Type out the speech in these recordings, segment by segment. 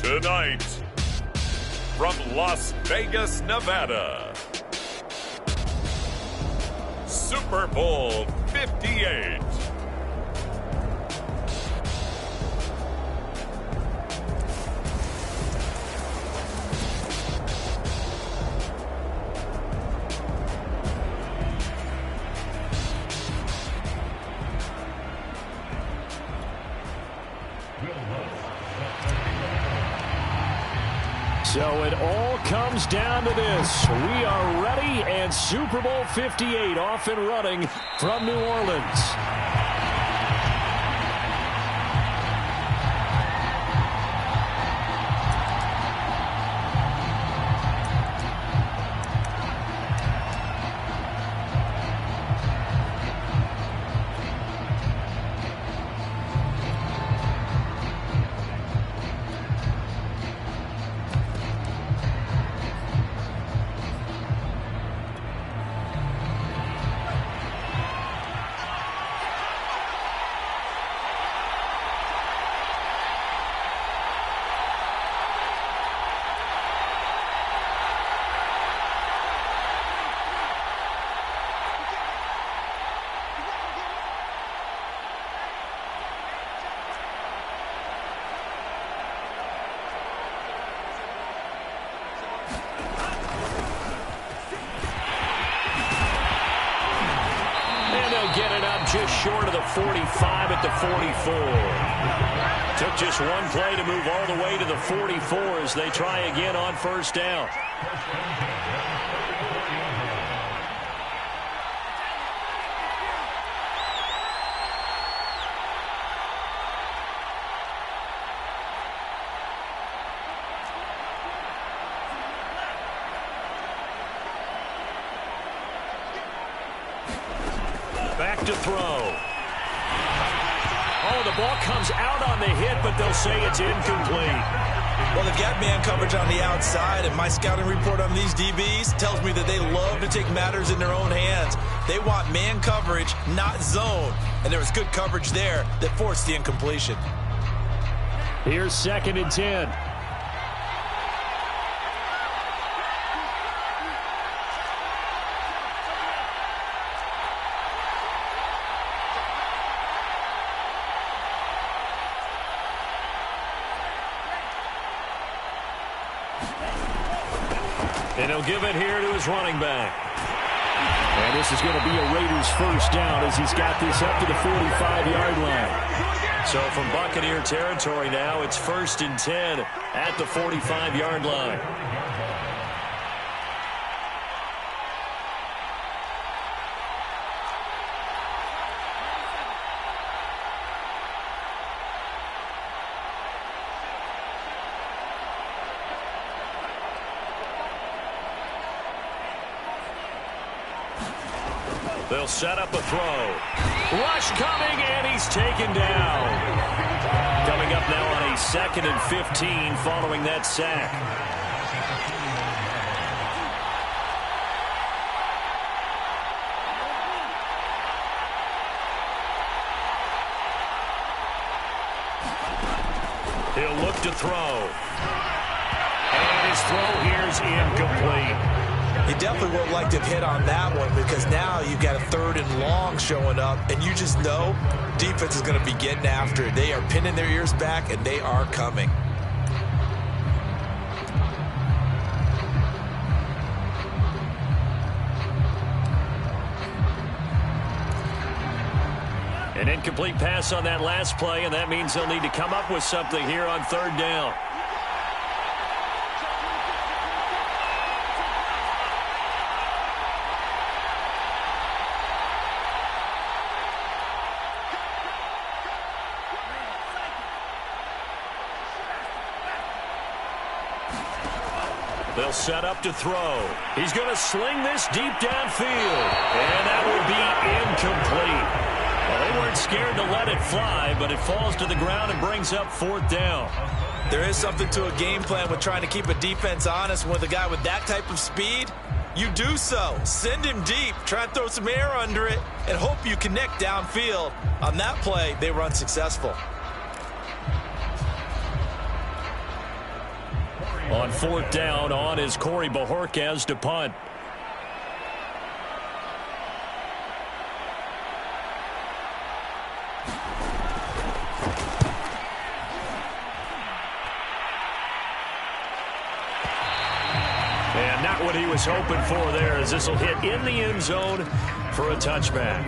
Tonight, from Las Vegas, Nevada, Super Bowl 58. So it all comes down to this. We are ready, and Super Bowl 58 off and running from New Orleans. Get it up just short of the 45 at the 44. Took just one play to move all the way to the 44 as they try again on first down. Back to throw. Oh, the ball comes out on the hit, but they'll say it's incomplete. Well, they've got man coverage on the outside, and my scouting report on these DBs tells me that they love to take matters in their own hands. They want man coverage, not zone. And there was good coverage there that forced the incompletion. Here's 2nd and 10. And he'll give it here to his running back. And this is going to be a Raiders first down as he's got this up to the 45-yard line. So from Buccaneer territory now, it's 1st and 10 at the 45-yard line. They'll set up a throw. Rush coming, and he's taken down. Coming up now on a 2nd and 15 following that sack. He'll look to throw. And his throw here is incomplete. You definitely would like to have hit on that one because now you've got a 3rd and long showing up, and you just know defense is going to be getting after it. They are pinning their ears back, and they are coming. An incomplete pass on that last play, and that means they'll need to come up with something here on 3rd down. They'll set up to throw. He's going to sling this deep downfield. And that will be incomplete. Well, they weren't scared to let it fly, but it falls to the ground and brings up 4th down. There is something to a game plan with trying to keep a defense honest. With a guy with that type of speed, you do so. Send him deep. Try and throw some air under it and hope you connect downfield. On that play, they were unsuccessful. On 4th down, on is Corey Bojorquez to punt. And not what he was hoping for there, as this will hit in the end zone for a touchback.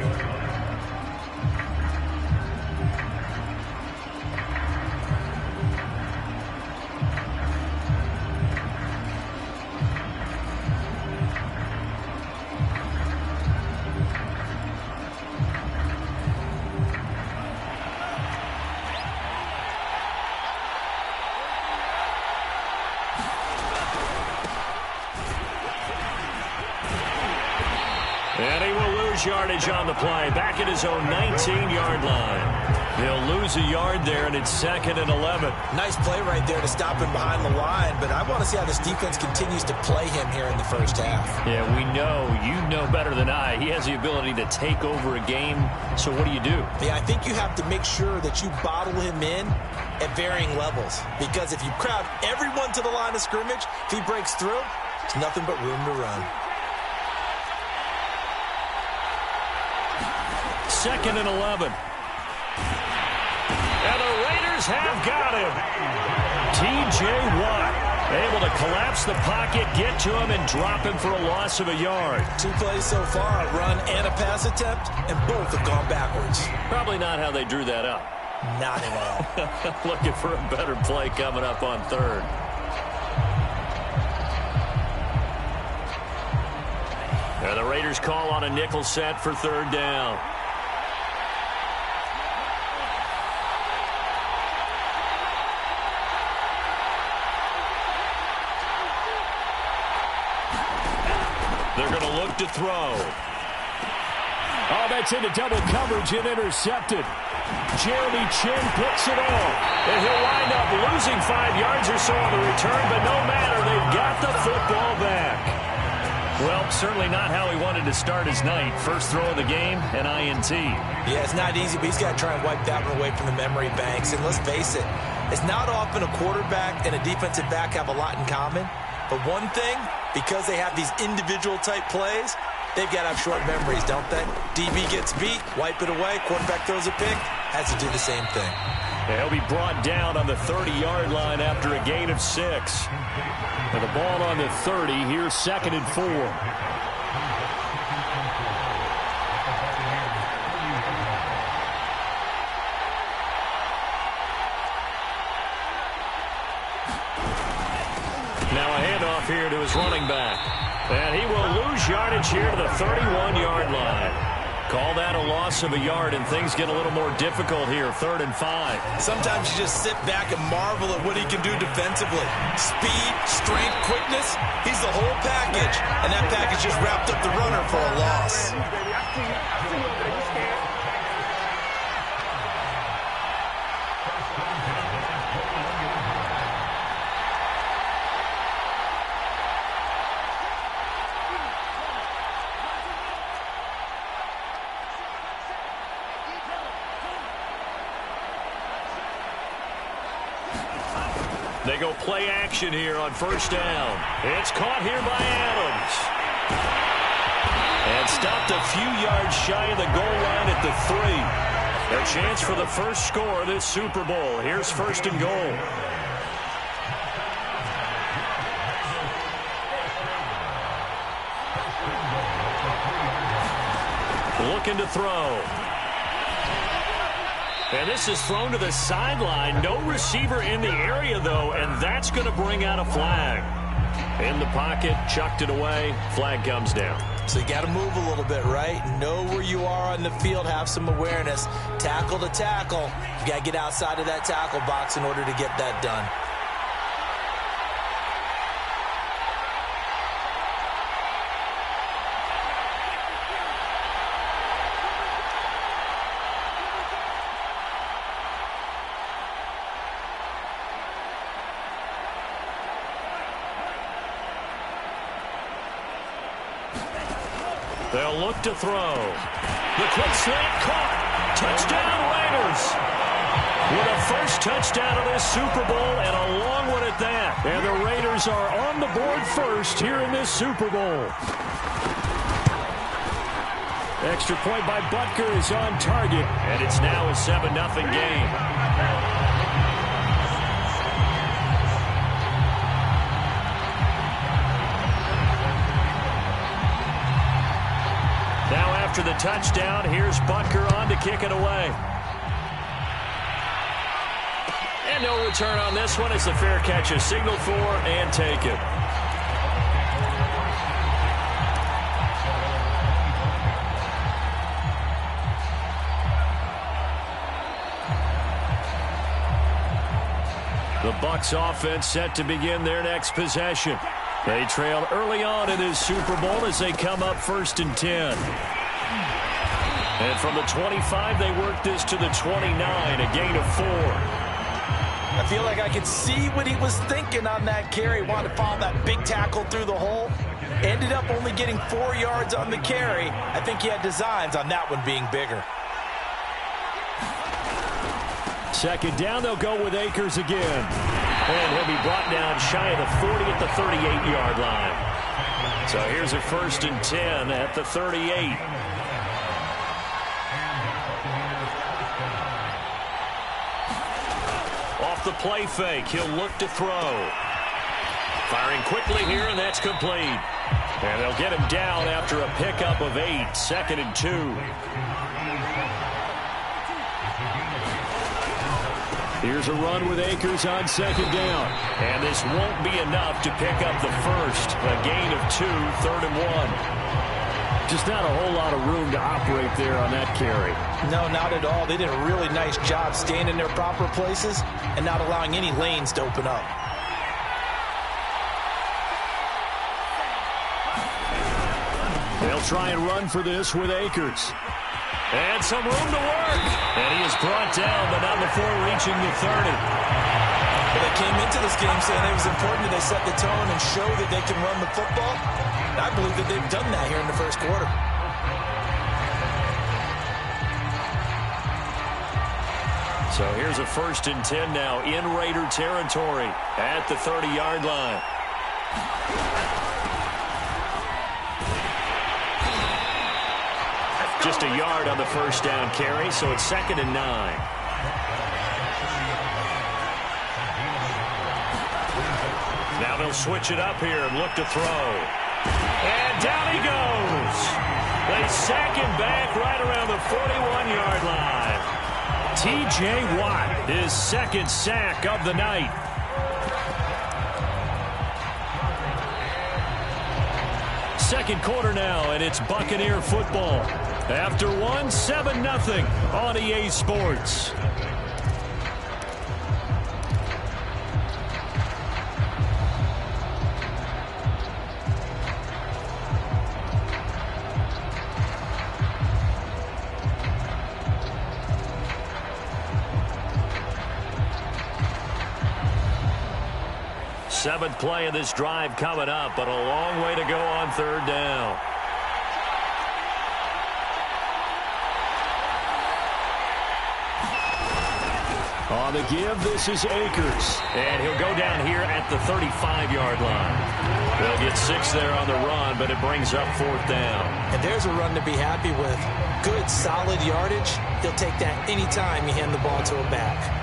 And he will lose yardage on the play, back at his own 19-yard line. He'll lose a yard there, and it's 2nd and 11. Nice play right there to stop him behind the line, but I want to see how this defense continues to play him here in the first half. Yeah, we know, you know better than I, he has the ability to take over a game, so what do you do? Yeah, I think you have to make sure that you bottle him in at varying levels, because if you crowd everyone to the line of scrimmage, if he breaks through, it's nothing but room to run. 2nd and 11. And the Raiders have got him. T.J. Watt able to collapse the pocket, get to him, and drop him for a loss of a yard. 2 plays so far, a run and a pass attempt, and both have gone backwards. Probably not how they drew that up. Not at all. Looking for a better play coming up on 3rd. And the Raiders call on a nickel set for 3rd down. They're going to look to throw. Oh, that's into double coverage and intercepted. Jeremy Chin picks it off. And he'll wind up losing 5 yards or so on the return, but no matter, they've got the football back. Well, certainly not how he wanted to start his night. First throw of the game, an INT. Yeah, it's not easy, but he's got to try and wipe that one away from the memory banks. And let's face it, it's not often a quarterback and a defensive back have a lot in common. But one thing, because they have these individual type plays, they've got to have short memories, don't they? DB gets beat, wipe it away, quarterback throws a pick, has to do the same thing. Yeah, he'll be brought down on the 30-yard line after a gain of 6. And the ball on the 30, here's 2nd and 4. Now a handoff here to his running back. And he will lose yardage here to the 31-yard line. Call that a loss of a yard, and things get a little more difficult here, 3rd and 5. Sometimes you just sit back and marvel at what he can do defensively. Speed, strength, quickness, he's the whole package. And that package just wrapped up the runner for a loss. They go play action here on 1st down. It's caught here by Adams. And stopped a few yards shy of the goal line at the 3. A chance for the first score of this Super Bowl. Here's 1st and goal. Looking to throw. And this is thrown to the sideline. No receiver in the area, though, and that's going to bring out a flag. In the pocket, chucked it away. Flag comes down. So you got to move a little bit, right? Know where you are on the field. Have some awareness. Tackle to tackle. You got to get outside of that tackle box in order to get that done. They'll look to throw. The quick slant caught. Touchdown, Raiders. with a first touchdown of this Super Bowl, and a long one at that. And the Raiders are on the board first here in this Super Bowl. Extra point by Butker is on target, and it's now a 7-0 game. Now after the touchdown, here's Butker on to kick it away. And no return on this one. It's a fair catch, a signal for, and take it. The Bucs offense set to begin their next possession. They trailed early on in this Super Bowl as they come up 1st and 10. And from the 25, they work this to the 29, a gain of 4. I feel like I could see what he was thinking on that carry. Wanted to follow that big tackle through the hole. Ended up only getting 4 yards on the carry. I think he had designs on that one being bigger. Second down, they'll go with Akers again. And he'll be brought down shy of the 40 at the 38-yard line. So here's a 1st and 10 at the 38. Off the play fake, he'll look to throw. Firing quickly here, and that's complete. And they'll get him down after a pickup of 8, 2nd and 2. Here's a run with Akers on 2nd down. And this won't be enough to pick up the first. A gain of 2, 3rd and 1. Just not a whole lot of room to operate there on that carry. No, not at all. They did a really nice job staying in their proper places and not allowing any lanes to open up. They'll try and run for this with Akers. And some room to work. And he is brought down, but not before reaching the 30. Well, they came into this game saying it was important that they set the tone and show that they can run the football. And I believe that they've done that here in the first quarter. So here's a 1st and 10 now in Raider territory at the 30-yard line. Just a yard on the first down carry, so it's 2nd and 9. Now they'll switch it up here and look to throw. And down he goes. They sack him back right around the 41-yard line. T.J. Watt, his 2nd sack of the night. Second quarter now, and it's Buccaneer football. After one, 7-0 on EA Sports. Seventh play of this drive coming up, but a long way to go on 3rd down. On the give, this is Akers. And he'll go down here at the 35-yard line. They'll get 6 there on the run, but it brings up 4th down. And there's a run to be happy with. Good, solid yardage. He'll take that anytime you hand the ball to a back.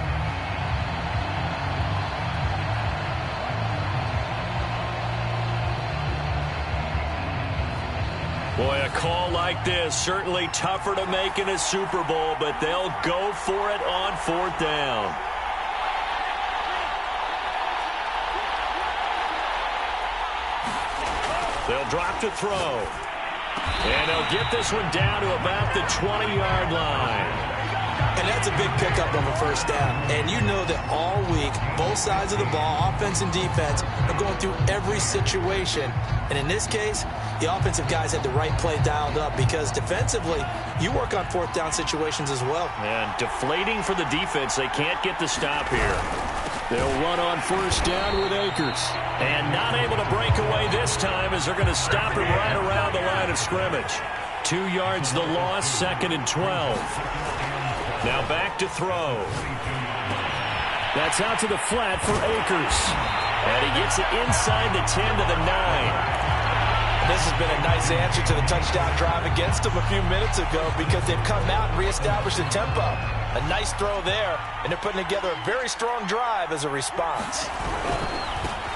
Boy, a call like this, certainly tougher to make in a Super Bowl, but they'll go for it on 4th down. They'll drop to throw. And they'll get this one down to about the 20-yard line. And that's a big pickup of a 1st down. And you know that all week, both sides of the ball, offense and defense, are going through every situation. And in this case, the offensive guys had the right play dialed up because defensively, you work on 4th down situations as well. And deflating for the defense. They can't get the stop here. They'll run on 1st down with Akers. And not able to break away this time as they're going to stop him right around the line of scrimmage. 2 yards the loss, 2nd and 12. Now back to throw. That's out to the flat for Akers. And he gets it inside the 10 to the 9. This has been a nice answer to the touchdown drive against them a few minutes ago because they've come out and reestablished the tempo. A nice throw there, and they're putting together a very strong drive as a response.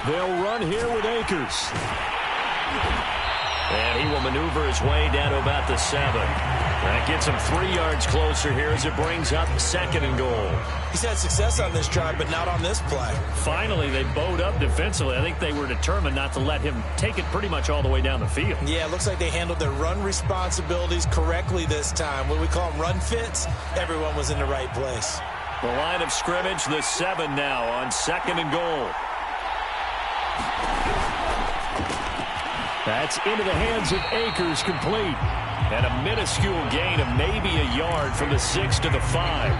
They'll run here with Akers. And he will maneuver his way down to about the 7. That gets him 3 yards closer here as it brings up 2nd and goal. He's had success on this drive, but not on this play. Finally, they bowed up defensively. I think they were determined not to let him take it pretty much all the way down the field. Yeah, it looks like they handled their run responsibilities correctly this time. What we call them run fits, everyone was in the right place. The line of scrimmage, the 7 now on 2nd and goal. That's into the hands of Akers, complete. And a minuscule gain of maybe a yard from the 6 to the 5.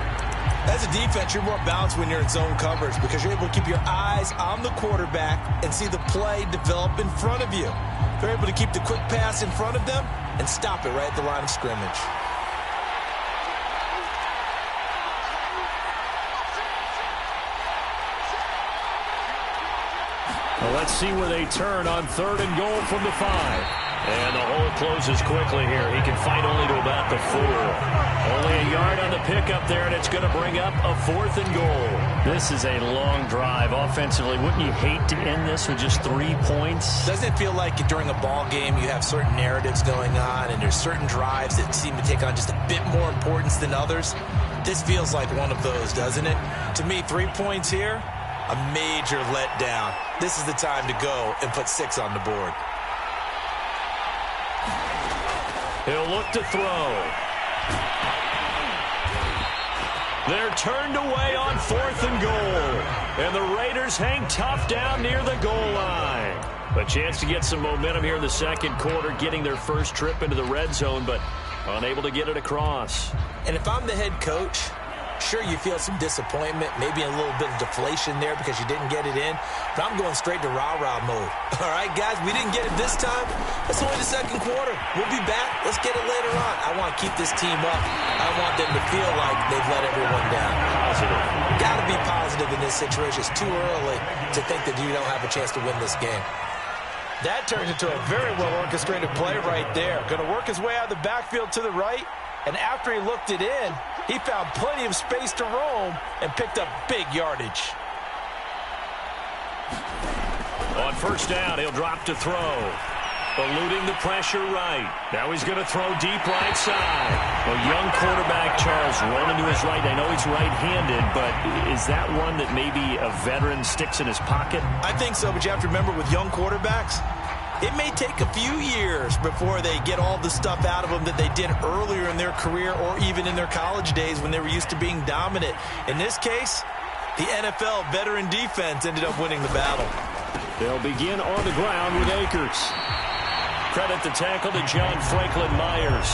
As a defense, you're more balanced when you're in zone coverage because you're able to keep your eyes on the quarterback and see the play develop in front of you. They're able to keep the quick pass in front of them and stop it right at the line of scrimmage. Well, let's see where they turn on 3rd and goal from the 5. And the hole closes quickly here. He can fight only to about the 4. Only a yard on the pickup there, and it's going to bring up a 4th and goal. This is a long drive offensively. Wouldn't you hate to end this with just 3 points? Doesn't it feel like during a ball game you have certain narratives going on and there's certain drives that seem to take on just a bit more importance than others? This feels like one of those, doesn't it? To me, 3 points here, a major letdown. This is the time to go and put 6 on the board. He'll look to throw. They're turned away on 4th and goal. And the Raiders hang tough down near the goal line. A chance to get some momentum here in the 2nd quarter, getting their first trip into the red zone, but unable to get it across. And if I'm the head coach, sure, you feel some disappointment, maybe a little bit of deflation there because you didn't get it in. But I'm going straight to rah-rah mode. All right, guys, we didn't get it this time. It's only the 2nd quarter. We'll be back. Let's get it later on. I want to keep this team up. I want them to feel like they've let everyone down. Positive. Got to be positive in this situation. It's too early to think that you don't have a chance to win this game. That turns into a very well-orchestrated play right there. Going to work his way out of the backfield to the right. And after he looked it in, he found plenty of space to roam and picked up big yardage. On 1st down, he'll drop to throw. Eluding the pressure right. Now he's going to throw deep right side. A young quarterback, Charles, rolling to his right. I know he's right-handed, but is that one that maybe a veteran sticks in his pocket? I think so, but you have to remember with young quarterbacks, it may take a few years before they get all the stuff out of them that they did earlier in their career or even in their college days when they were used to being dominant. In this case, the NFL veteran defense ended up winning the battle. They'll begin on the ground with Akers. Credit the tackle to John Franklin Myers.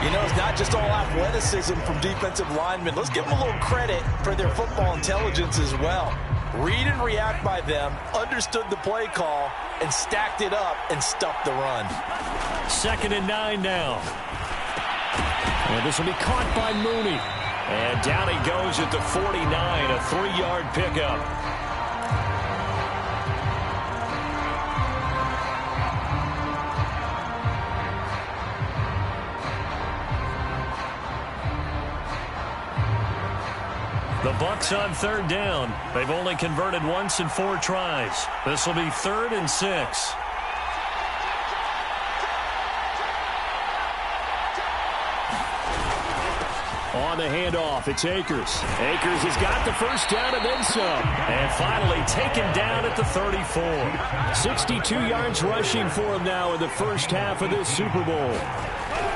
You know, it's not just all athleticism from defensive linemen. Let's give them a little credit for their football intelligence as well. Read and react by them, understood the play call, and stacked it up and stuffed the run. 2nd and 9 now. And this will be caught by Mooney. And down he goes at the 49, a 3-yard pickup. The Bucs on 3rd down. They've only converted once in 4 tries. This will be 3rd and 6. On the handoff, it's Akers. Akers has got the 1st down and then some. And finally taken down at the 34. 62 yards rushing for him now in the first half of this Super Bowl.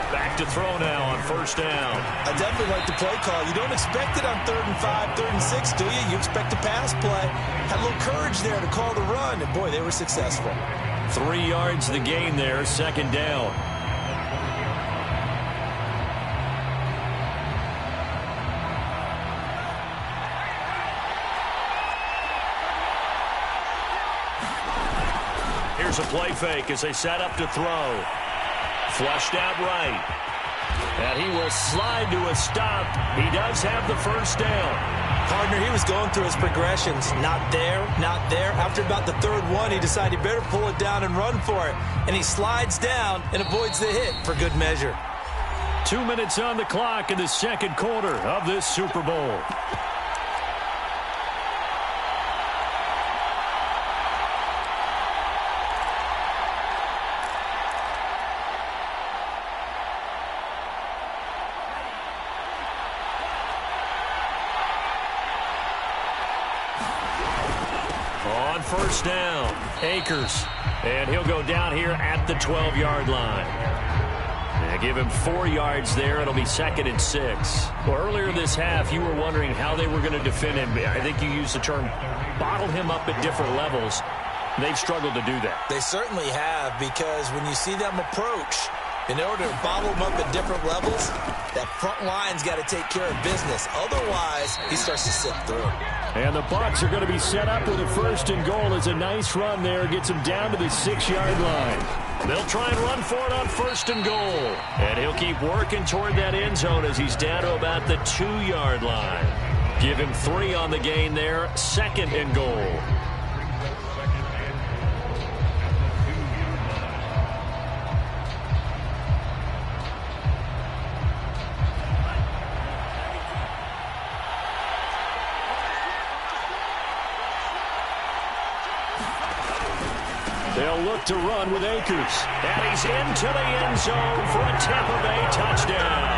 Back to throw now on 1st down. I definitely like the play call. You don't expect it on 3rd and 5, 3rd and 6, do you? You expect a pass play. Had a little courage there to call the run, and boy, they were successful. 3 yards the gain there, 2nd down. Here's a play fake as they set up to throw. Flushed out right. And he will slide to a stop. He does have the 1st down. Partner, he was going through his progressions. Not there, not there. After about the third one, he decided he better pull it down and run for it. And he slides down and avoids the hit for good measure. 2 minutes on the clock in the second quarter of this Super Bowl. On first down, Akers. And he'll go down here at the 12-yard line. And give him 4 yards there. It'll be 2nd and 6. Well, earlier this half, you were wondering how they were going to defend him. I think you used the term bottle him up at different levels. They've struggled to do that. They certainly have, because when you see them approach, in order to bottle him up at different levels, that front line's got to take care of business. Otherwise, he starts to slip through. And the Bucs are going to be set up with a 1st and goal. As a nice run there, gets him down to the 6-yard line. They'll try and run for it on 1st and goal. And he'll keep working toward that end zone as he's down to about the 2-yard line. Give him 3 on the gain there, 2nd and goal. They'll look to run with Akers. And he's into the end zone for a Tampa Bay touchdown.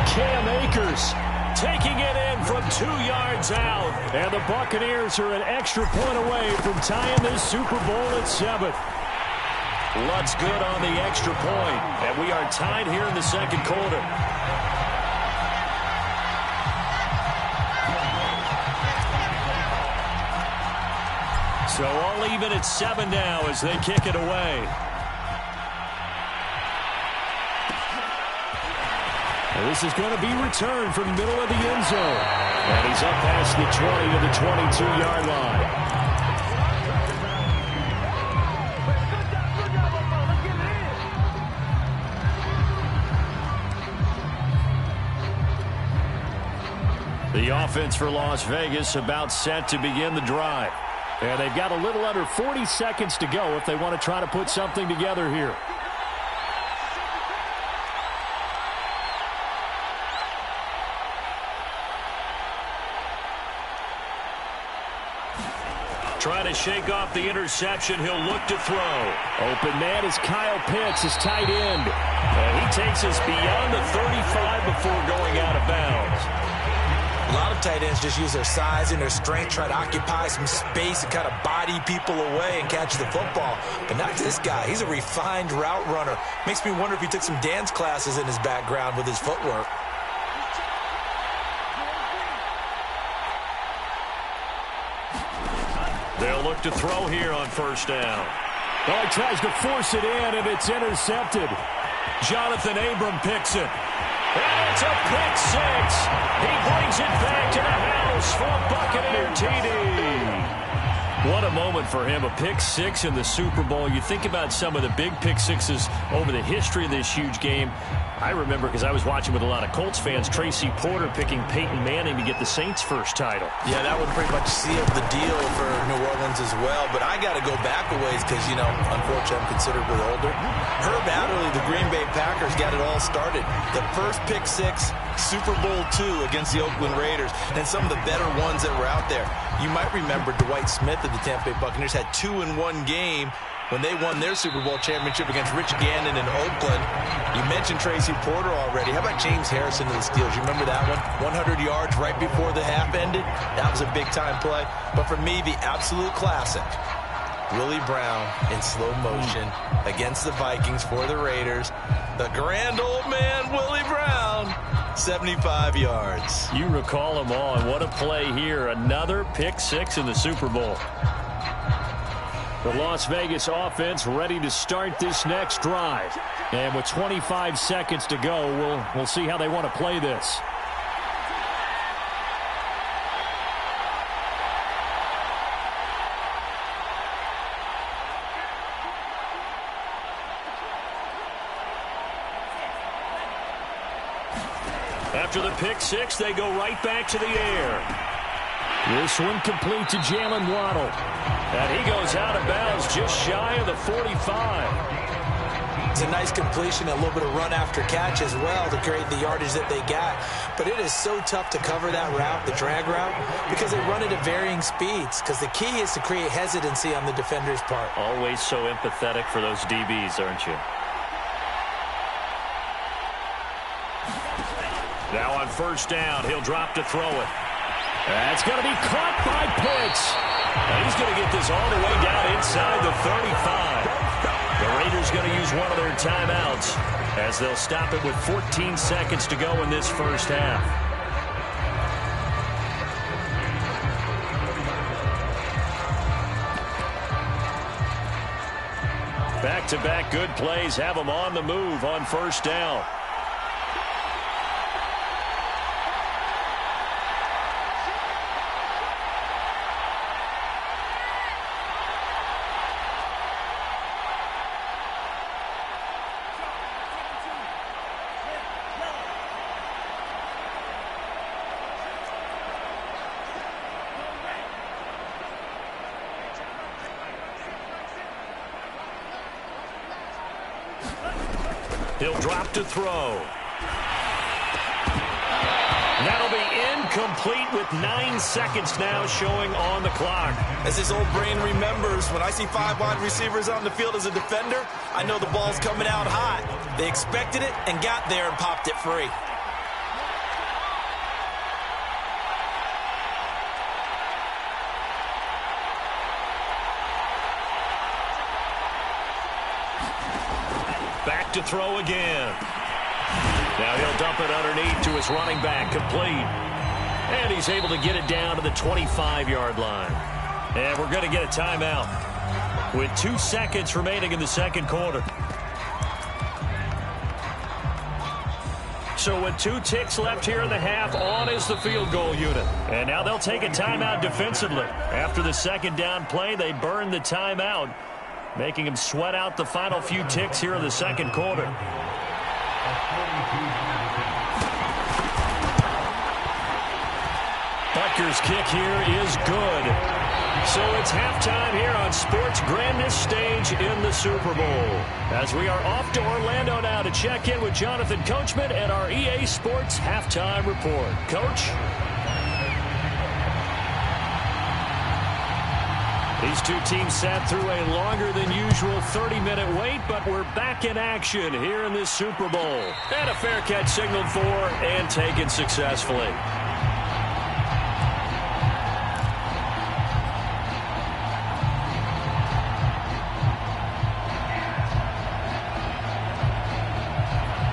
Cam Akers taking it in from 2 yards out. And the Buccaneers are an extra point away from tying this Super Bowl at 7. Lutt's good on the extra point. And we are tied here in the second quarter. So all even at 7 now as they kick it away. And this is going to be returned from the middle of the end zone. And he's up past the 20 to the 22-yard line. The offense for Las Vegas about set to begin the drive. And they've got a little under 40 seconds to go if they want to try to put something together here. Trying to shake off the interception. He'll look to throw. Open man is Kyle Pitts, his tight end. And he takes us beyond the 35 before going out of bounds. A lot of tight ends just use their size and their strength, try to occupy some space and kind of body people away and catch the football. But not this guy. He's a refined route runner. Makes me wonder if he took some dance classes in his background with his footwork. They'll look to throw here on first down. Oh, he tries to force it in, and it's intercepted. Jonathan Abram picks it. And it's a pick 6. He brings it back to the house for a Buccaneer TD. What a moment for him, a pick 6 in the Super Bowl. You think about some of the big pick 6s over the history of this huge game. I remember, because I was watching with a lot of Colts fans, Tracy Porter picking Peyton Manning to get the Saints' first title. Yeah, that would pretty much seal the deal for New Orleans as well. But I got to go back a ways because, you know, unfortunately I'm considerably older. Herb Adderley, the Green Bay Packers, got it all started. The first pick 6, Super Bowl II against the Oakland Raiders, and some of the better ones that were out there. You might remember Dwight Smith of the Tampa Bay Buccaneers had 2 in one game when they won their Super Bowl championship against Rich Gannon in Oakland. You mentioned Tracy Porter already. How about James Harrison of the Steelers? You remember that one? 100 yards right before the half ended? That was a big-time play. But for me, the absolute classic, Willie Brown in slow motion against the Vikings for the Raiders. The grand old man, Willie Brown, 75 yards. You recall them all, and what a play here. Another pick 6 in the Super Bowl. The Las Vegas offense ready to start this next drive. And with 25 seconds to go, we'll see how they want to play this. After the pick six, they go right back to the air. This one complete to Jalen Waddle. And he goes out of bounds just shy of the 45. It's a nice completion, a little bit of run after catch as well to create the yardage that they got. But it is so tough to cover that route, the drag route, because they run it at varying speeds. Because the key is to create hesitancy on the defender's part. Always so empathetic for those DBs, aren't you? Now on first down, he'll drop to throw it. That's going to be caught by Pitts. And he's going to get this all the way down inside the 35. The Raiders going to use one of their timeouts as they'll stop it with 14 seconds to go in this first half. Back-to-back good plays have them on the move on first down. He'll drop to throw. That'll be incomplete with 9 seconds now showing on the clock. As his old brain remembers, when I see 5 wide receivers on the field as a defender, I know the ball's coming out hot. They expected it and got there and popped it free. Back to throw again. Now he'll dump it underneath to his running back, complete. And he's able to get it down to the 25-yard line. And we're going to get a timeout with 2 seconds remaining in the second quarter. So with 2 ticks left here in the half, on is the field goal unit. And now they'll take a timeout defensively. After the second down play, they burn the timeout, making him sweat out the final few ticks here in the second quarter. Butker's kick here is good. So it's halftime here on sports' grandest stage in the Super Bowl. As we are off to Orlando now to check in with Jonathan Coachman and our EA Sports Halftime Report. Coach? These two teams sat through a longer than usual 30-minute wait, but we're back in action here in this Super Bowl. And a fair catch signaled for and taken successfully.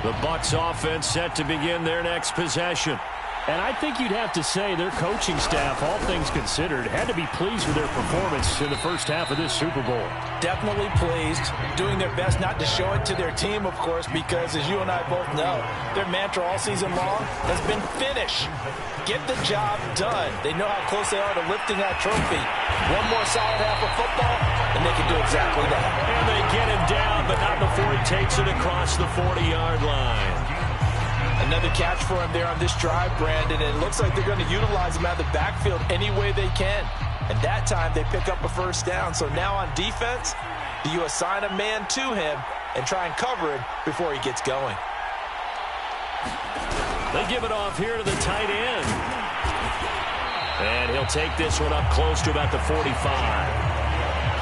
The Bucs offense set to begin their next possession. And I think you'd have to say their coaching staff, all things considered, had to be pleased with their performance in the first half of this Super Bowl. Definitely pleased, doing their best not to show it to their team, of course, because as you and I both know, their mantra all season long has been finish. Get the job done. They know how close they are to lifting that trophy. One more solid half of football, and they can do exactly that. And they get him down, but not before he takes it across the 40-yard line. Another catch for him there on this drive, Brandon, and it looks like they're going to utilize him out of the backfield any way they can. And that time they pick up a first down. So now on defense, do you assign a man to him and try and cover him before he gets going? They give it off here to the tight end. And he'll take this one up close to about the 45.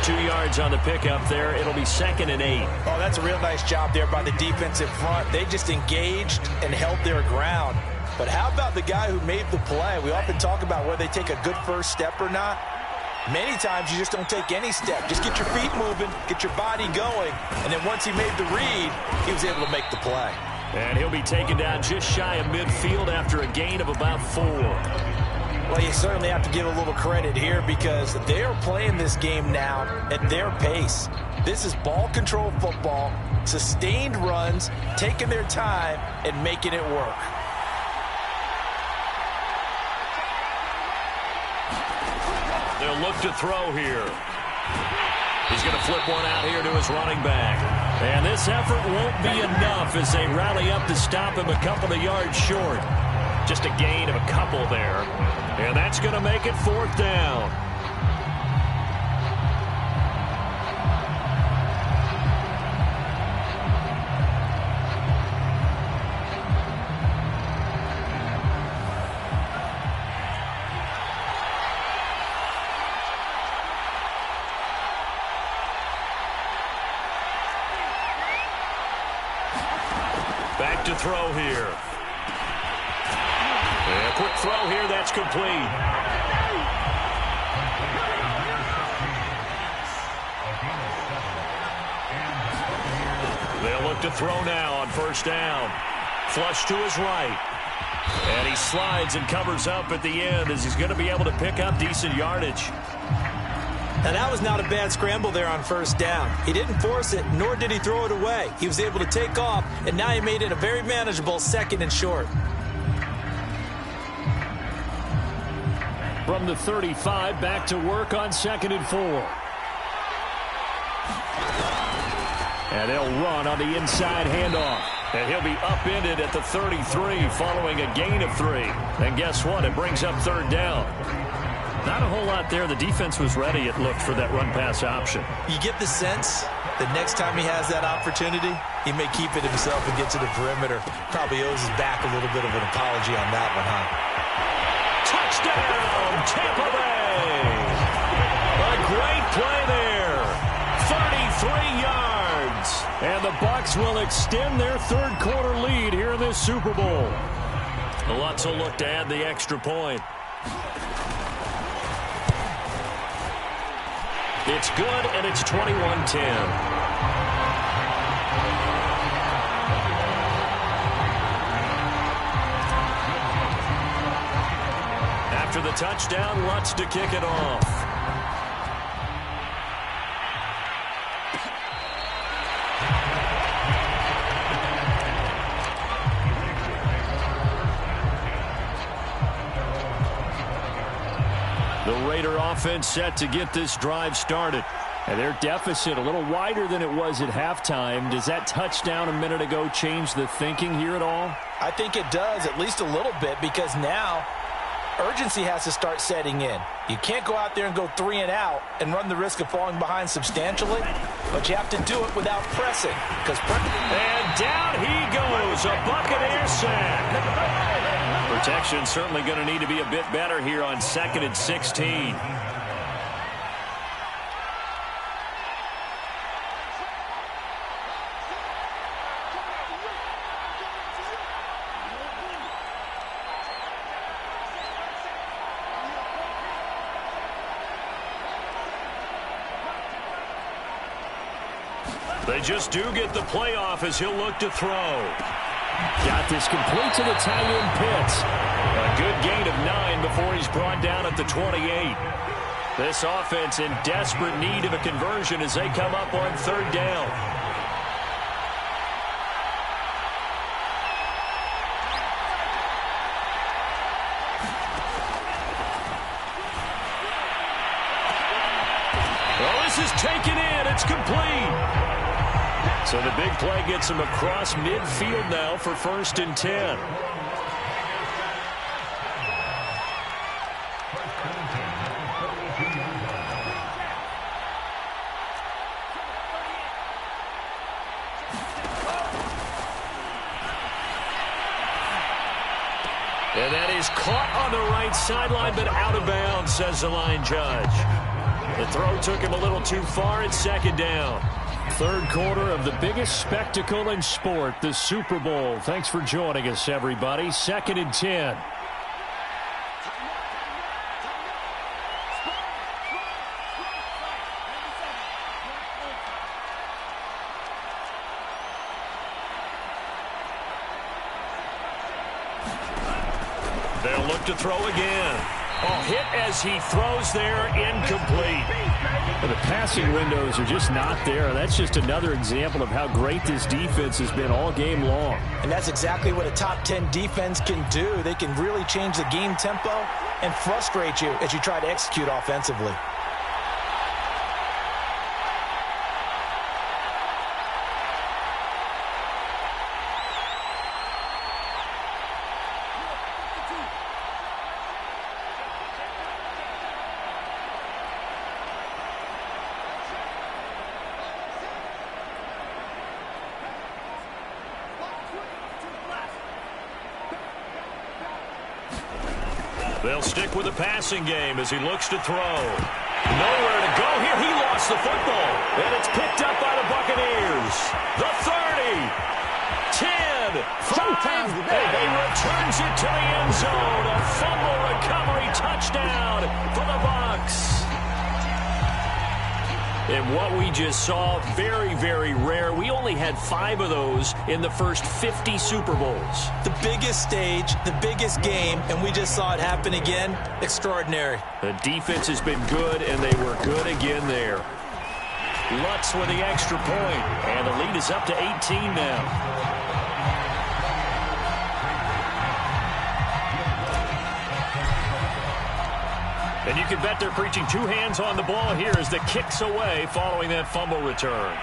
2 yards on the pickup there. It'll be 2nd and 8. Oh, that's a real nice job there by the defensive front. They just engaged and held their ground. But how about the guy who made the play? We often talk about whether they take a good first step or not. Many times you just don't take any step. Just get your feet moving, get your body going, and then once he made the read, he was able to make the play. And he'll be taken down just shy of midfield after a gain of about 4. Well, you certainly have to give a little credit here because they are playing this game now at their pace. This is ball control football, sustained runs, taking their time and making it work. They'll look to throw here. He's going to flip one out here to his running back. And this effort won't be enough as they rally up to stop him a couple of yards short. Just a gain of a couple there. And that's going to make it 4th down. Back to throw here. And a quick throw here, that's complete. They'll look to throw now on 1st down. Flush to his right. And he slides and covers up at the end as he's going to be able to pick up decent yardage. Now, that was not a bad scramble there on 1st down. He didn't force it, nor did he throw it away. He was able to take off, and now he made it a very manageable 2nd and short. From the 35, back to work on 2nd and 4. And they'll run on the inside handoff. And he'll be upended at the 33 following a gain of 3. And guess what? It brings up 3rd down. Not a whole lot there. The defense was ready, it looked, for that run-pass option. You get the sense that next time he has that opportunity, he may keep it himself and get to the perimeter. Probably owes his back a little bit of an apology on that one, huh? Touchdown, Tampa Bay! A great play there. 33 yards. And the Bucs will extend their 3rd quarter lead here in this Super Bowl. The Lutz will look to add the extra point. It's good, and it's 21-10. After the touchdown, Lutz to kick it off. The Raider offense set to get this drive started. And their deficit a little wider than it was at halftime. Does that touchdown a minute ago change the thinking here at all? I think it does, at least a little bit, because now urgency has to start setting in. You can't go out there and go 3 and out and run the risk of falling behind substantially, but you have to do it without pressing. And down he goes, a Buccaneer sack. Protection certainly going to need to be a bit better here on 2nd and 16. They just do get the playoff as he'll look to throw. Got this complete to the tight end Pitts. A good gain of 9 before he's brought down at the 28. This offense in desperate need of a conversion as they come up on 3rd down. Well, this is taken in. It's complete. So the big play gets him across midfield now for 1st and 10. And that is caught on the right sideline, but out of bounds, says the line judge. The throw took him a little too far. It's 2nd down. 3rd quarter of the biggest spectacle in sport, the Super Bowl. Thanks for joining us, everybody. 2nd and 10. They'll look to throw again. Oh, hit as he throws there, incomplete. Well, the passing windows are just not there. That's just another example of how great this defense has been all game long. And that's exactly what a top 10 defense can do. They can really change the game tempo and frustrate you as you try to execute offensively. They'll stick with the passing game as he looks to throw. Nowhere to go here. He lost the football. And it's picked up by the Buccaneers. The 30, 10, 5, and he returns it to the end zone. A fumble recovery touchdown for the Bucs. And what we just saw, very, very rare. We only had 5 of those in the first 50 Super Bowls. The biggest stage, the biggest game, and we just saw it happen again. Extraordinary. The defense has been good, and they were good again there. Lutz with the extra point, and the lead is up to 18 now. And you can bet they're preaching 2 hands on the ball here as the kick's away following that fumble return.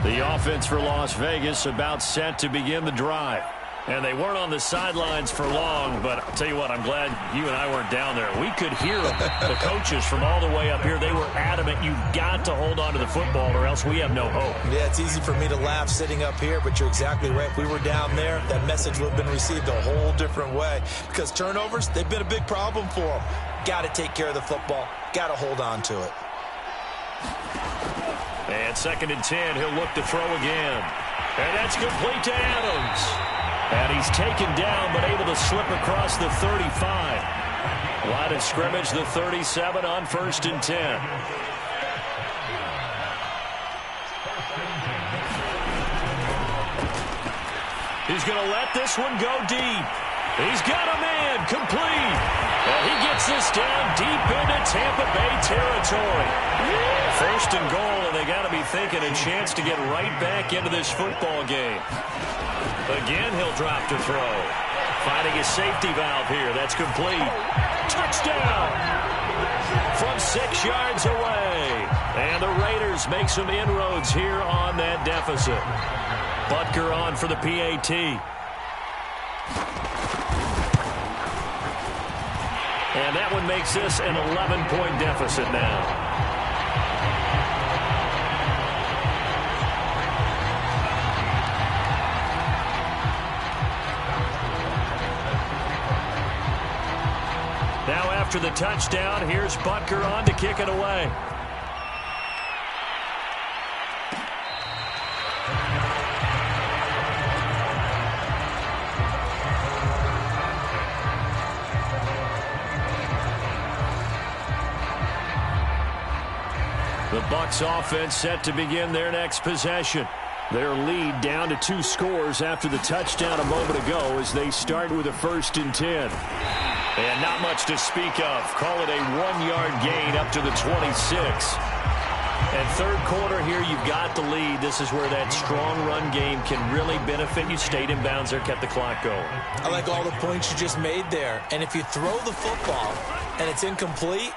The offense for Las Vegas about set to begin the drive. And they weren't on the sidelines for long, but I'll tell you what, I'm glad you and I weren't down there. We could hear them, the coaches from all the way up here. They were adamant, you've got to hold on to the football or else we have no hope. Yeah, it's easy for me to laugh sitting up here, but you're exactly right. If we were down there, that message would have been received a whole different way. Because turnovers, they've been a big problem for them. Got to take care of the football. Got to hold on to it. And 2nd and 10, he'll look to throw again. And that's complete to Adams. And he's taken down, but able to slip across the 35. Line of scrimmage, the 37 on 1st and 10. He's going to let this one go deep. He's got a man, complete. And he gets this down deep into Tampa Bay territory. 1st and goal, and they got to be thinking a chance to get right back into this football game. Again, he'll drop to throw. Finding his safety valve here. That's complete. Touchdown! From 6 yards away. And the Raiders make some inroads here on that deficit. Butker on for the PAT. And that one makes this an 11-point deficit now. Now after the touchdown, here's Butker on to kick it away. The Bucs offense set to begin their next possession. Their lead down to 2 scores after the touchdown a moment ago as they start with a 1st and 10. And not much to speak of. Call it a 1-yard gain up to the 26. And 3rd quarter here, you've got the lead. This is where that strong run game can really benefit you. Stayed in bounds there, kept the clock going. I like all the points you just made there. And if you throw the football and it's incomplete,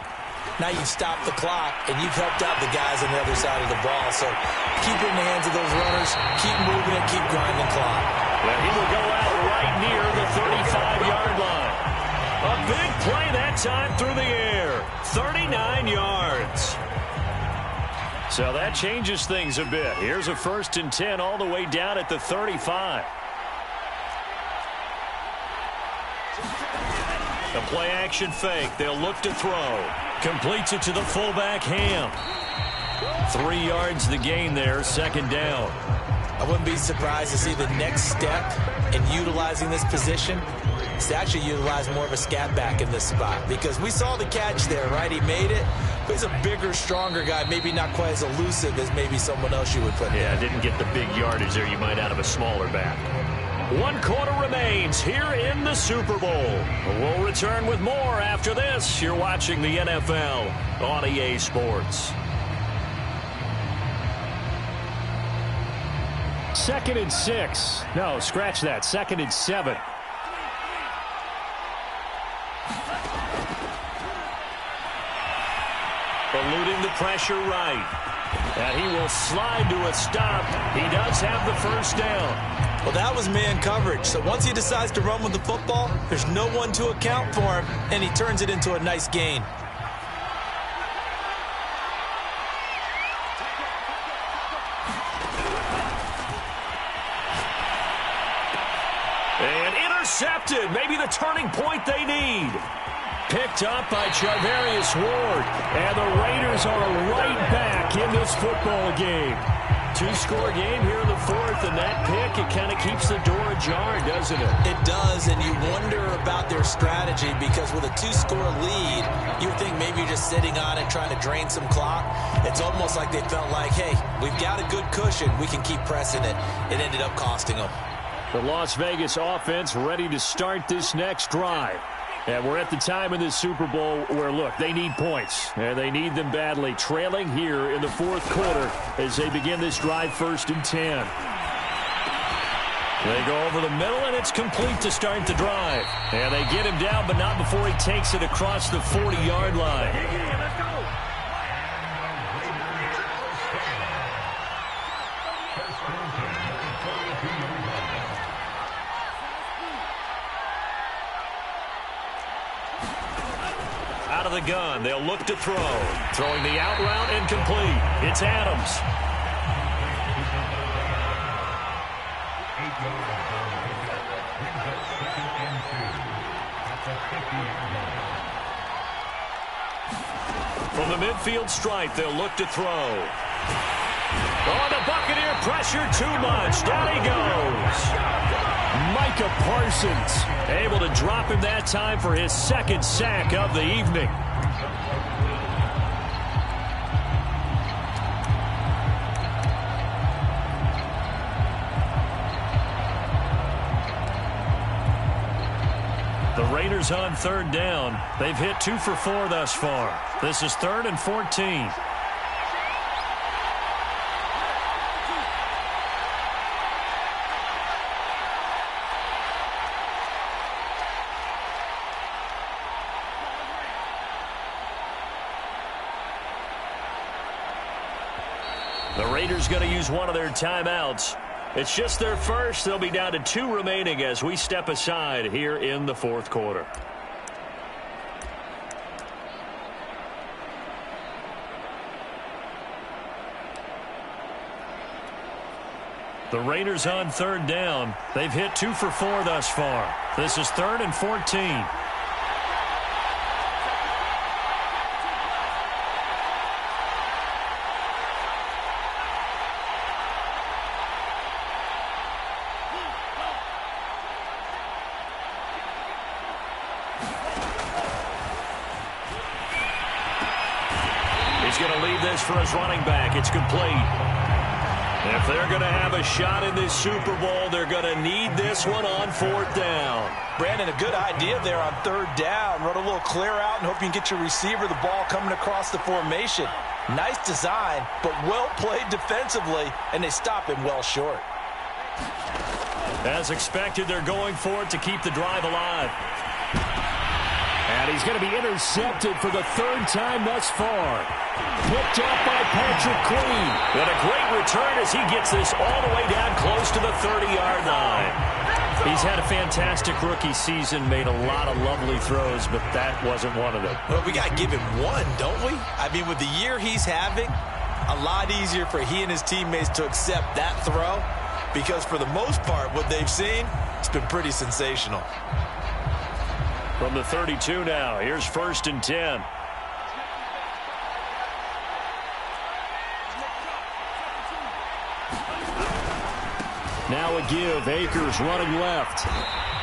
now you've stopped the clock and you've helped out the guys on the other side of the ball. So keep it in the hands of those runners. Keep moving it. Keep grinding clock. Well, he will go out right near the 35-yard line. A big play that time through the air. 39 yards. So that changes things a bit. Here's a 1st and 10 all the way down at the 35. A play-action fake. They'll look to throw. Completes it to the fullback, Ham. 3 yards the gain there, 2nd down. I wouldn't be surprised to see the next step in utilizing this position is to actually utilize more of a scat back in this spot. Because we saw the catch there, right? He made it. But he's a bigger, stronger guy. Maybe not quite as elusive as maybe someone else you would put there. Yeah, didn't get the big yardage there you might out of a smaller back. 1 quarter remains here in the Super Bowl. We'll return with more after this. You're watching the NFL on EA Sports. 2nd and 6. No, scratch that. 2nd and 7. Eluding the pressure right. And he will slide to a stop. He does have the 1st down. Well, that was man coverage. So once he decides to run with the football, there's no one to account for him, and he turns it into a nice gain. And intercepted. Maybe the turning point they need. Picked up by Charvarius Ward. And the Raiders are right back in this football game. Two-score game here in the fourth, and that pick, it kind of keeps the door ajar, doesn't it? It does, and you wonder about their strategy because with a two-score lead, you think maybe you're just sitting on it trying to drain some clock. It's almost like they felt like, hey, we've got a good cushion. We can keep pressing it. It ended up costing them. The Las Vegas offense ready to start this next drive. And we're at the time in this Super Bowl where, look, they need points. And they need them badly. Trailing here in the fourth quarter as they begin this drive 1st and 10. They go over the middle, and it's complete to start the drive. And they get him down, but not before he takes it across the 40-yard line. Out of the gun, they'll look to throw. Throwing the out route incomplete. It's Adams. From the midfield stripe, they'll look to throw. Oh, the Buccaneer pressure too much. Down he goes. Micah Parsons able to drop him that time for his second sack of the evening. The Raiders on 3rd down. They've hit 2 for 4 thus far. This is 3rd and 14. The Raiders going to use one of their timeouts. It's just their first. They'll be down to 2 remaining as we step aside here in the fourth quarter. The Raiders on 3rd down. They've hit 2 for 4 thus far. This is 3rd and 14. He's going to leave this for his running back. It's complete. If they're going to have a shot in this Super Bowl, they're going to need this one on 4th down. Brandon, a good idea there on 3rd down. Run a little clear out and hope you can get your receiver the ball coming across the formation. Nice design, but well played defensively, and they stop him well short. As expected, they're going for it to keep the drive alive. And he's going to be intercepted for the 3rd time thus far. Picked up by Patrick Queen. What a great return as he gets this all the way down close to the 30-yard line. He's had a fantastic rookie season, made a lot of lovely throws, but that wasn't one of them. Well, we got to give him one, don't we? I mean, with the year he's having, a lot easier for he and his teammates to accept that throw because for the most part, what they've seen, it's been pretty sensational. From the 32 now, here's 1st and 10. Now a give. Akers running left.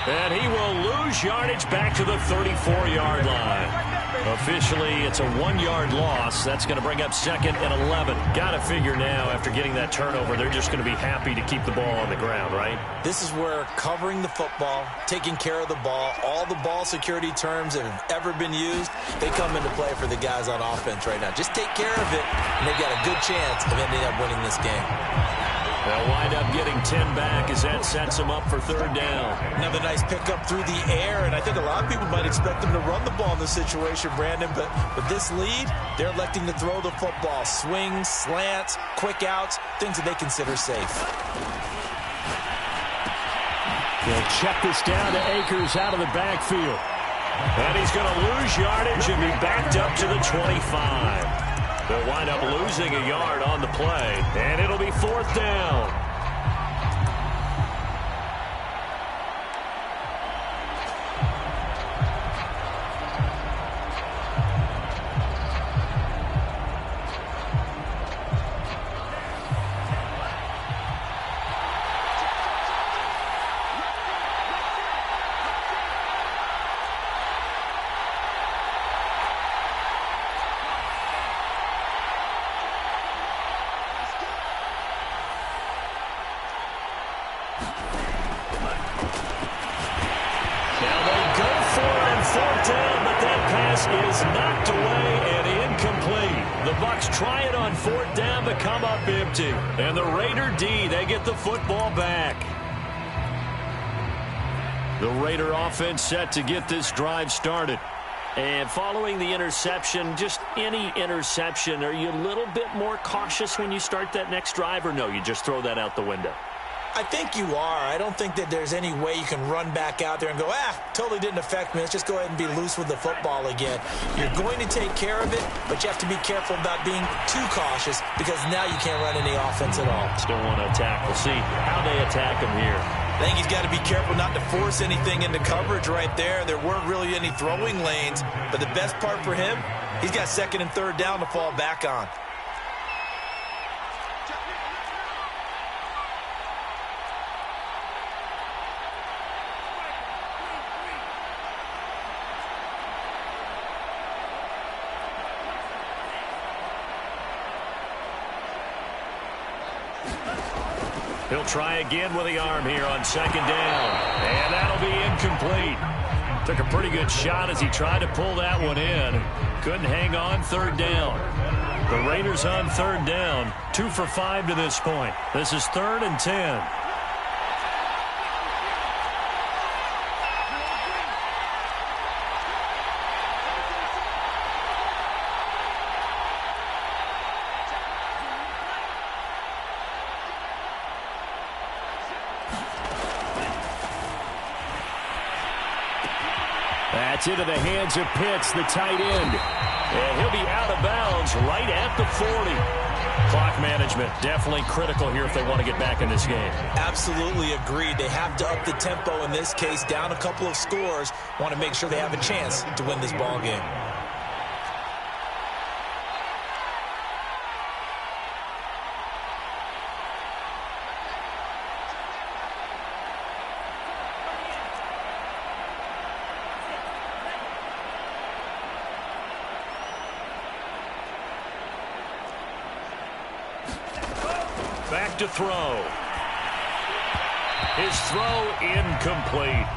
And he will lose yardage back to the 34-yard line. Officially, it's a 1-yard loss. That's going to bring up 2nd and 11. Got to figure now, after getting that turnover, they're just going to be happy to keep the ball on the ground, right? This is where covering the football, taking care of the ball, all the ball security terms that have ever been used, they come into play for the guys on offense right now. Just take care of it, and they've got a good chance of ending up winning this game. They'll wind up getting 10 back as that sets them up for 3rd down. Another nice pickup through the air, and I think a lot of people might expect them to run the ball in this situation, Brandon, but with this lead, they're electing to throw the football. Swings, slants, quick outs, things that they consider safe. They'll check this down to Akers out of the backfield. And he's going to lose yardage and be backed up to the 25. They'll wind up losing a yard on the play, and it'll be 4th down. is knocked away and incomplete. The Bucs try it on 4th down but come up empty. And the Raider D, they get the football back. The Raider offense set to get this drive started. And following the interception, just any interception, are you a little bit more cautious when you start that next drive, or no, you just throw that out the window? I think you are. I don't think that there's any way you can run back out there and go, totally didn't affect me. Let's just go ahead and be loose with the football again. You're going to take care of it, but you have to be careful about being too cautious because now you can't run any offense at all. Still want to attack. We'll see how they attack him here. I think he's got to be careful not to force anything into coverage right there. There weren't really any throwing lanes, but the best part for him, he's got 2nd and 3rd down to fall back on. He'll try again with the arm here on 2nd down. And that'll be incomplete. Took a pretty good shot as he tried to pull that one in. Couldn't hang on 3rd down. The Raiders on 3rd down. 2 for 5 to this point. This is 3rd and 10. That's into the hands of Pitts, the tight end. And he'll be out of bounds right at the 40. Clock management definitely critical here if they want to get back in this game. Absolutely agreed. They have to up the tempo in this case, down a couple of scores. Want to make sure they have a chance to win this ball game. Back to throw. His throw incomplete.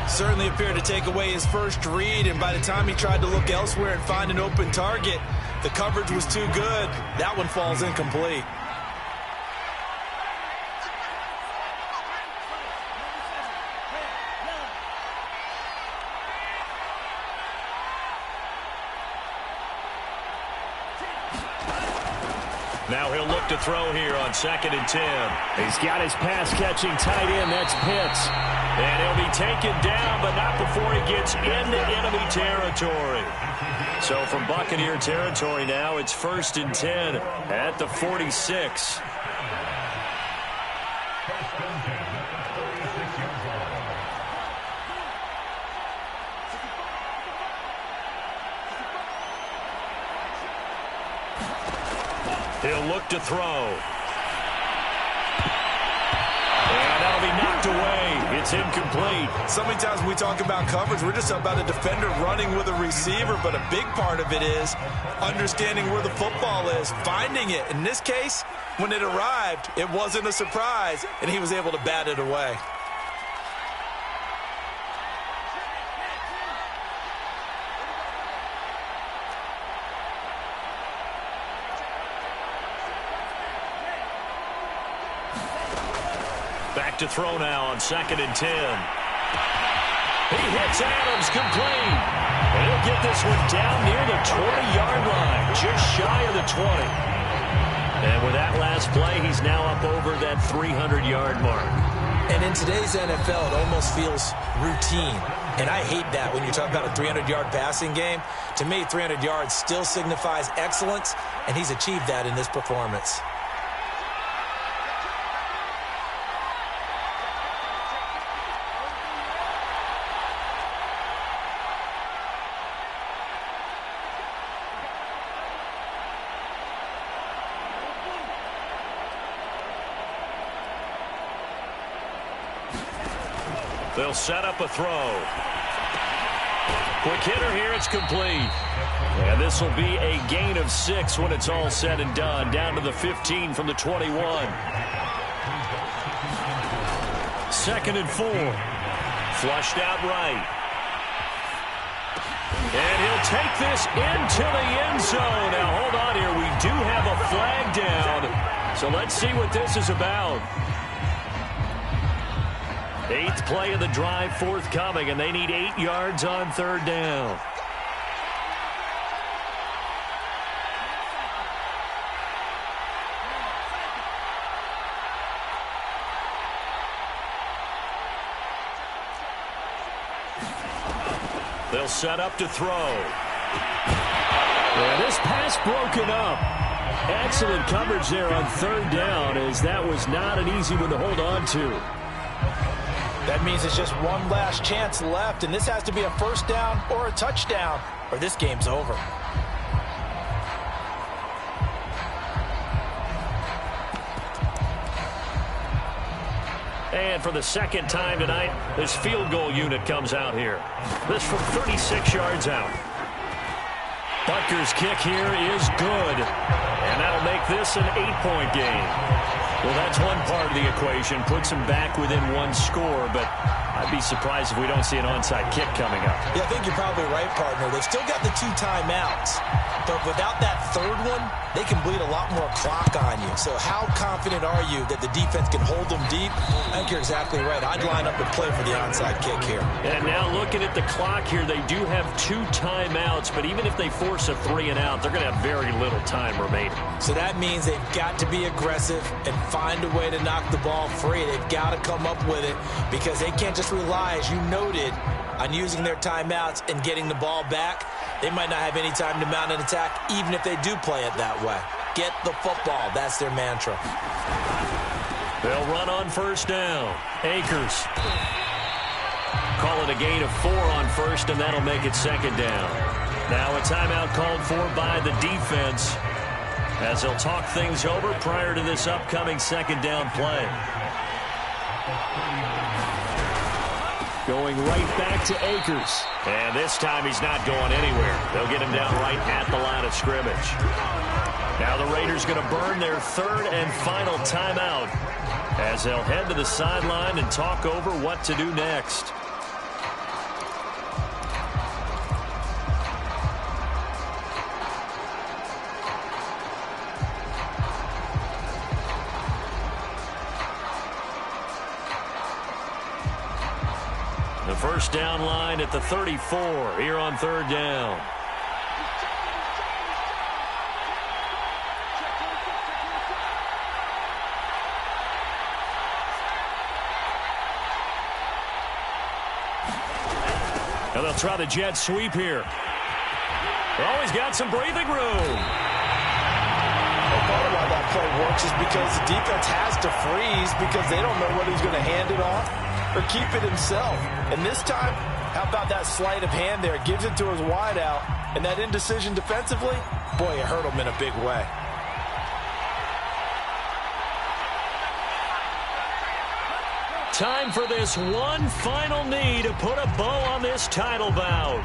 Certainly appeared to take away his first read, and by the time he tried to look elsewhere and find an open target, the coverage was too good. That one falls incomplete. Now he'll look to throw here on 2nd and 10. He's got his pass-catching tight end. That's Pitts. And he'll be taken down, but not before he gets into enemy territory. So from Buccaneer territory now, it's 1st and 10 at the 46. He'll look to throw. And that'll be knocked away. It's incomplete. So many times when we talk about coverage, we're just about a defender running with a receiver, but a big part of it is understanding where the football is, finding it. In this case, when it arrived, it wasn't a surprise, and he was able to bat it away. Back to throw now on 2nd and 10. He hits Adams complete. And he'll get this one down near the 20-yard line, just shy of the 20. And with that last play, he's now up over that 300-yard mark. And in today's NFL, it almost feels routine. And I hate that when you talk about a 300-yard passing game. To me, 300 yards still signifies excellence, and he's achieved that in this performance. They'll set up a throw. Quick hitter here, it's complete. And this will be a gain of 6 when it's all said and done. Down to the 15 from the 21. 2nd and 4. Flushed out right. And he'll take this into the end zone. Now, hold on here. We do have a flag down. So let's see what this is about. 8th play of the drive forthcoming, and they need 8 yards on 3rd down. They'll set up to throw. Yeah, this pass broken up. Excellent coverage there on 3rd down, as that was not an easy one to hold on to. That means it's just one last chance left, and this has to be a 1st down or a touchdown, or this game's over. And for the 2nd time tonight, this field goal unit comes out here. This from 36 yards out. Butker's kick here is good. And that'll make this an 8-point game. Well, that's one part of the equation. Puts them back within 1 score, but I'd be surprised if we don't see an onside kick coming up. Yeah, I think you're probably right, partner. They've still got the 2 timeouts. But without that 3rd one, they can bleed a lot more clock on you. So how confident are you that the defense can hold them deep? I think you're exactly right. I'd line up and play for the onside kick here. And now looking at the clock here, they do have 2 timeouts, but even if they force a 3 and out, they're going to have very little time remaining. So that means they've got to be aggressive and find a way to knock the ball free. They've got to come up with it because they can't just rely, as you noted, on using their timeouts and getting the ball back. They might not have any time to mount an attack, even if they do play it that way. Get the football. That's their mantra. They'll run on 1st down. Akers. Call it a gain of 4 on 1st, and that'll make it 2nd down. Now a timeout called for by the defense as they'll talk things over prior to this upcoming 2nd down play. Going right back to Akers. And this time he's not going anywhere. They'll get him down right at the line of scrimmage. Now the Raiders going to burn their 3rd and final timeout as they'll head to the sideline and talk over what to do next. The 1st down line at the 34 here on 3rd down. And they'll try the jet sweep here. Oh, he's got some breathing room. Part of why that play works is because the defense has to freeze because they don't know whether he's going to hand it off or keep it himself. And this time, how about that sleight of hand there? Gives it to his wideout. And that indecision defensively, boy, it hurt him in a big way. Time for this one final knee to put a bow on this title bout.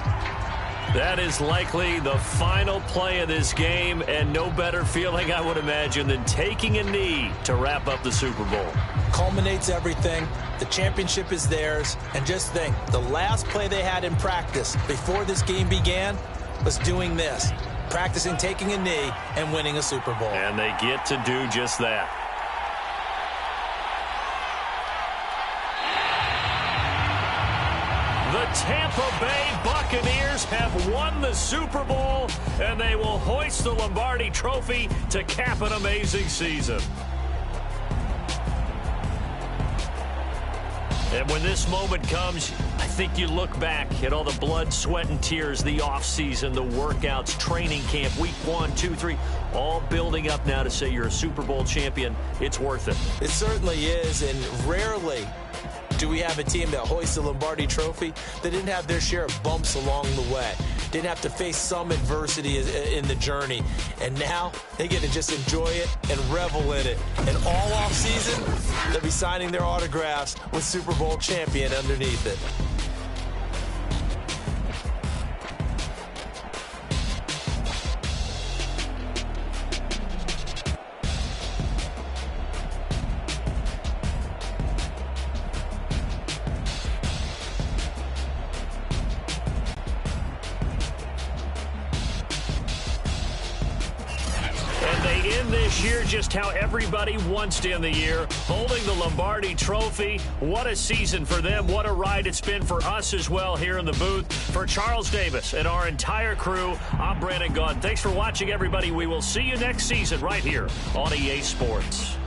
That is likely the final play of this game, and no better feeling, I would imagine, than taking a knee to wrap up the Super Bowl. Culminates everything. The championship is theirs. And just think, the last play they had in practice before this game began was doing this, practicing taking a knee and winning a Super Bowl. And they get to do just that. The Tampa Bay Buccaneers have won the Super Bowl, and they will hoist the Lombardi Trophy to cap an amazing season. And when this moment comes, I think you look back at all the blood, sweat, and tears, the offseason, the workouts, training camp, week 1, 2, 3, all building up now to say you're a Super Bowl champion. It's worth it. It certainly is, and rarely do we have a team that hoists the Lombardi Trophy that didn't have their share of bumps along the way, didn't have to face some adversity in the journey, and now they get to just enjoy it and revel in it. And all offseason, they'll be signing their autographs with Super Bowl champion underneath it. end this year just how everybody wants to end the year, holding the Lombardi Trophy. What a season for them. What a ride it's been for us as well here in the booth. For Charles Davis and our entire crew, I'm Brandon Gaudin. Thanks for watching, everybody. We will see you next season right here on EA Sports.